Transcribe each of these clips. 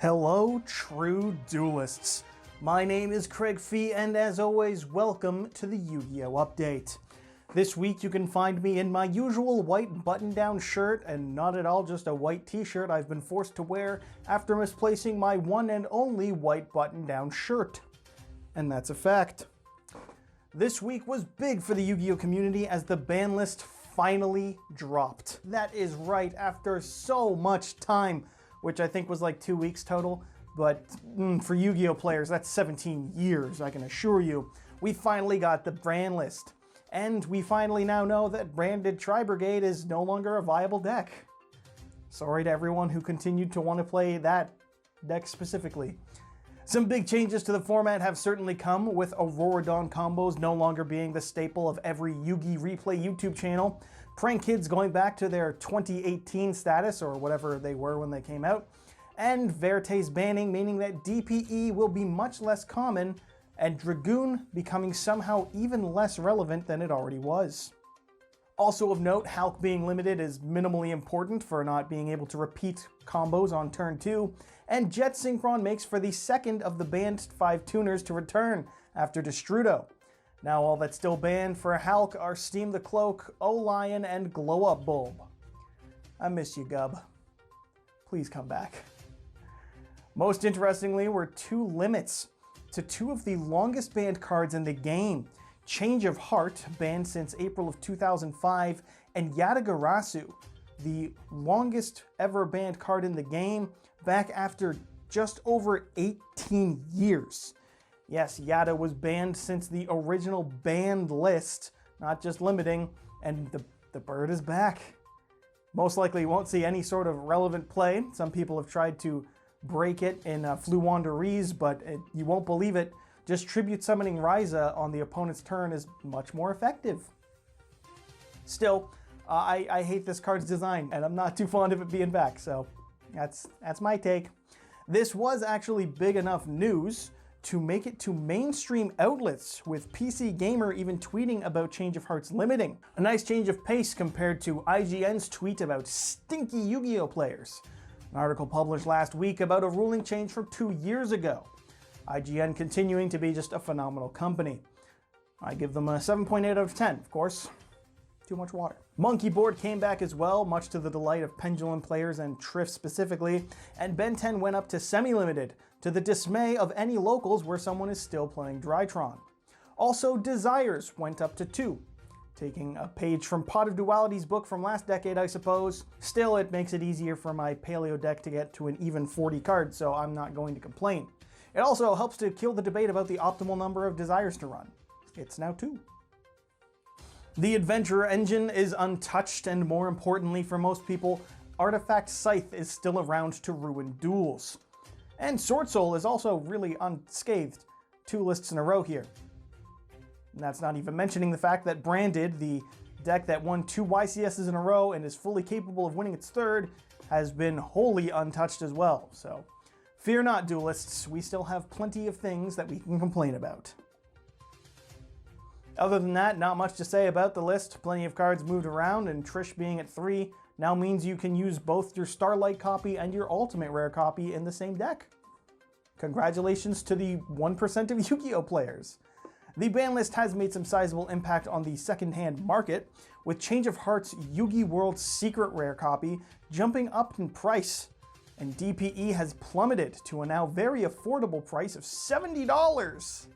Hello, true duelists. My name is Craig Fee, and as always, welcome to the Yu-Gi-Oh! Update. This week you can find me in my usual white button-down shirt, and not at all just a white t-shirt I've been forced to wear after misplacing my one and only white button-down shirt. And that's a fact. This week was big for the Yu-Gi-Oh! Community as the ban list finally dropped. That is right, after so much time, which I think was like 2 weeks total, but for Yu-Gi-Oh! Players, that's 17 years, I can assure you. We finally got the ban list. And we finally now know that branded Tri-Brigade is no longer a viable deck. Sorry to everyone who continued to want to play that deck specifically. Some big changes to the format have certainly come, with Aurora Dawn combos no longer being the staple of every Yugi Replay YouTube channel, Prank Kids going back to their 2018 status, or whatever they were when they came out, and Verte's banning, meaning that DPE will be much less common, and Dragoon becoming somehow even less relevant than it already was. Also of note, Hulk being limited is minimally important for not being able to repeat combos on turn 2, and Jet Synchron makes for the second of the banned 5 tuners to return after Destrudo. Now all that's still banned for Hulk are Steam the Cloak, O-Lion, and Glow Up Bulb. I miss you, Gub. Please come back. Most interestingly were 2 limits to 2 of the longest banned cards in the game. Change of Heart, banned since April of 2005, and Yatagarasu, the longest ever banned card in the game, back after just over 18 years. Yes, Yata was banned since the original banned list, not just limiting, and the bird is back. Most likely won't see any sort of relevant play. Some people have tried to break it in Fluwanderees, but you won't believe it. Just tribute summoning Ryza on the opponent's turn is much more effective. Still, I hate this card's design, and I'm not too fond of it being back, so that's my take. This was actually big enough news to make it to mainstream outlets, with PC Gamer even tweeting about Change of Heart's limiting. A nice change of pace compared to IGN's tweet about stinky Yu-Gi-Oh! Players. An article published last week about a ruling change from 2 years ago. IGN continuing to be just a phenomenal company. I give them a 7.8 out of 10, of course. Too much water. Monkey Board came back as well, much to the delight of Pendulum players and Triff specifically, and Ben 10 went up to semi-limited, to the dismay of any locals where someone is still playing Drytron. Also, Desires went up to 2. Taking a page from Pot of Duality's book from last decade, I suppose. Still, it makes it easier for my Paleo deck to get to an even 40 cards, so I'm not going to complain. It also helps to kill the debate about the optimal number of Desires to run. It's now 2. The Adventurer engine is untouched, and more importantly for most people, Artifact Scythe is still around to ruin duels. And Sword Soul is also really unscathed. 2 lists in a row here. And that's not even mentioning the fact that Branded, the deck that won 2 YCSs in a row and is fully capable of winning its 3rd, has been wholly untouched as well, so fear not, duelists, we still have plenty of things that we can complain about. Other than that, not much to say about the list. Plenty of cards moved around, and Trish being at 3 now means you can use both your Starlight copy and your Ultimate Rare copy in the same deck. Congratulations to the 1% of Yu-Gi-Oh! Players. The ban list has made some sizable impact on the second-hand market, with Change of Heart's Yu-Gi World Secret Rare copy jumping up in price, and DPE has plummeted to a now very affordable price of $70.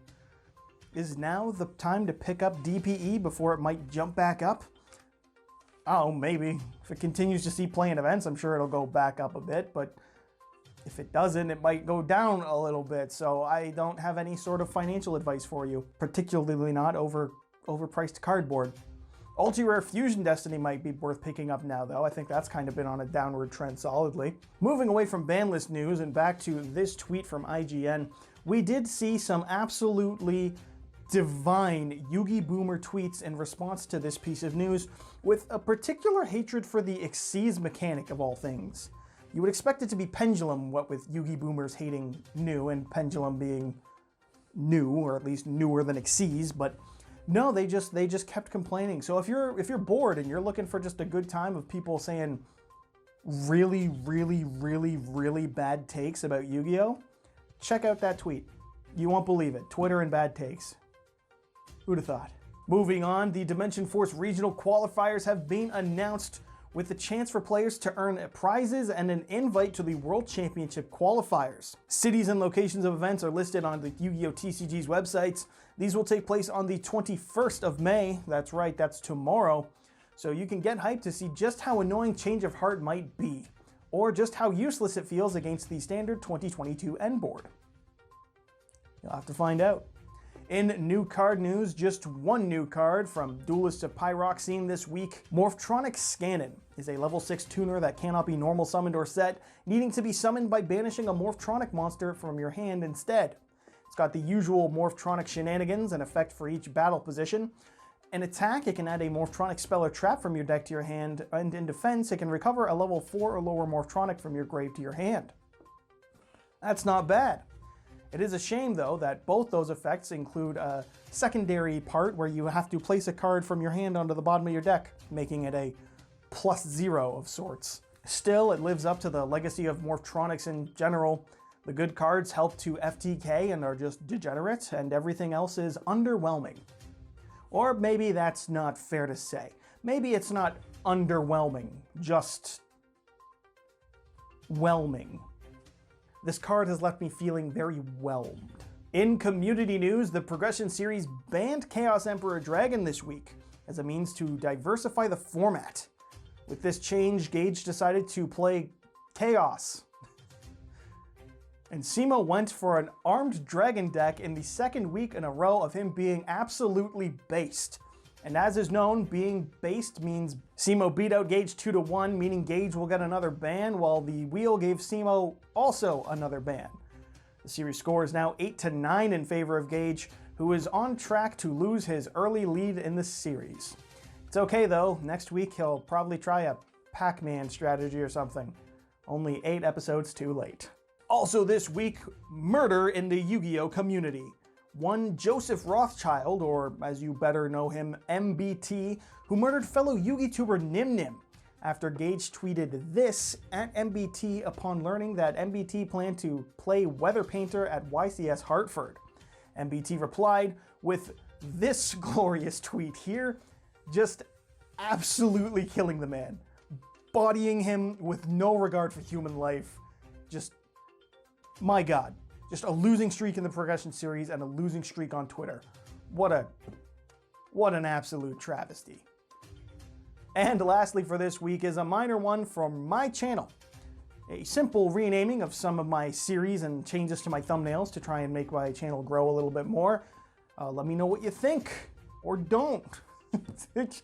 Is now the time to pick up DPE before it might jump back up? Oh, maybe. If it continues to see play in events, I'm sure it'll go back up a bit, but if it doesn't, it might go down a little bit, so I don't have any sort of financial advice for you, particularly not overpriced cardboard. Ultra-Rare Fusion Destiny might be worth picking up now, though. I think that's kind of been on a downward trend solidly. Moving away from ban list news and back to this tweet from IGN, we did see some absolutely divine Yugi-Boomer tweets in response to this piece of news, with a particular hatred for the Xyz mechanic of all things. You would expect it to be Pendulum, what with Yugi-Boomers hating new and Pendulum being new, or at least newer than Xyz, but no, they just kept complaining. So if you're bored and you're looking for just a good time of people saying really, really, really, really bad takes about Yu-Gi-Oh, check out that tweet. You won't believe it. Twitter and bad takes. Who'd have thought? Moving on, the Dimension Force regional qualifiers have been announced, with the chance for players to earn prizes and an invite to the World Championship qualifiers. Cities and locations of events are listed on the Yu-Gi-Oh! TCG's websites. These will take place on the 21st of May. That's right, that's tomorrow. So you can get hyped to see just how annoying Change of Heart might be, or just how useless it feels against the standard 2022 N board. You'll have to find out. In new card news, just one new card from Duelist to Pyroxene this week. Morphtronic Scannon is a level 6 tuner that cannot be normal summoned or set, needing to be summoned by banishing a Morphtronic monster from your hand instead. It's got the usual Morphtronic shenanigans, an effect for each battle position. In attack, it can add a Morphtronic spell or trap from your deck to your hand, and in defense, it can recover a level 4 or lower Morphtronic from your grave to your hand. That's not bad. It is a shame, though, that both those effects include a secondary part where you have to place a card from your hand onto the bottom of your deck, making it a +0 of sorts. Still, it lives up to the legacy of Morphtronics in general. The good cards help to FTK and are just degenerate, and everything else is underwhelming. Or maybe that's not fair to say. Maybe it's not underwhelming, just whelming. This card has left me feeling very whelmed. In community news, the Progression series banned Chaos Emperor Dragon this week as a means to diversify the format. With this change, Gage decided to play Chaos. And Simo went for an armed dragon deck in the second week in a row of him being absolutely based. And as is known, being based means Simo beat out Gage 2-1, meaning Gage will get another ban, while the wheel gave Simo also another ban. The series score is now 8-9 in favor of Gage, who is on track to lose his early lead in the series. It's okay though, next week he'll probably try a Pac-Man strategy or something. Only 8 episodes too late. Also this week, murder in the Yu-Gi-Oh! Community. One Joseph Rothschild, or as you better know him, MBT, who murdered fellow Yugi-Tuber Nim Nim after Gage tweeted this at MBT upon learning that MBT planned to play Weather Painter at YCS Hartford. MBT replied with this glorious tweet here, just absolutely killing the man, bodying him with no regard for human life. Just, my God. Just a losing streak in the Progression series and a losing streak on Twitter. What an absolute travesty. And lastly for this week is a minor one from my channel. A simple renaming of some of my series and changes to my thumbnails to try and make my channel grow a little bit more. Let me know what you think, or don't. It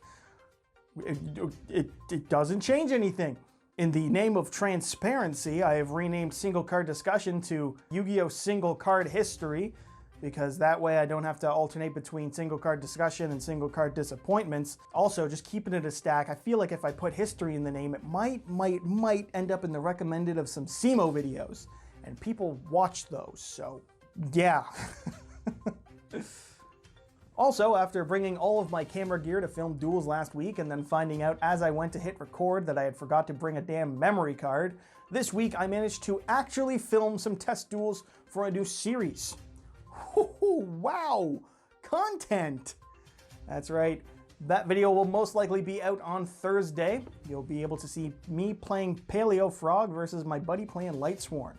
doesn't change anything. In the name of transparency, I have renamed Single Card Discussion to Yu-Gi-Oh! Single Card History, because that way I don't have to alternate between Single Card Discussion and Single Card Disappointments. Also, just keeping it a stack, I feel like if I put history in the name, it might end up in the recommended of some Simo videos, and people watch those, so yeah. Also, after bringing all of my camera gear to film duels last week and then finding out as I went to hit record that I had forgot to bring a damn memory card, this week I managed to actually film some test duels for a new series. Wow! Content! That's right. That video will most likely be out on Thursday. You'll be able to see me playing Paleo Frog versus my buddy playing Lightsworn.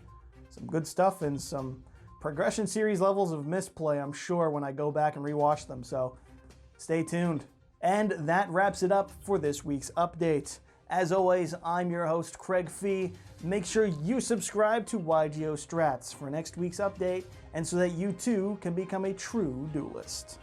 Some good stuff and some Progression series levels of misplay, I'm sure, when I go back and rewatch them, so stay tuned. And that wraps it up for this week's update. As always, I'm your host, Craig Fee. Make sure you subscribe to YGO Stratz for next week's update, and so that you too can become a true duelist.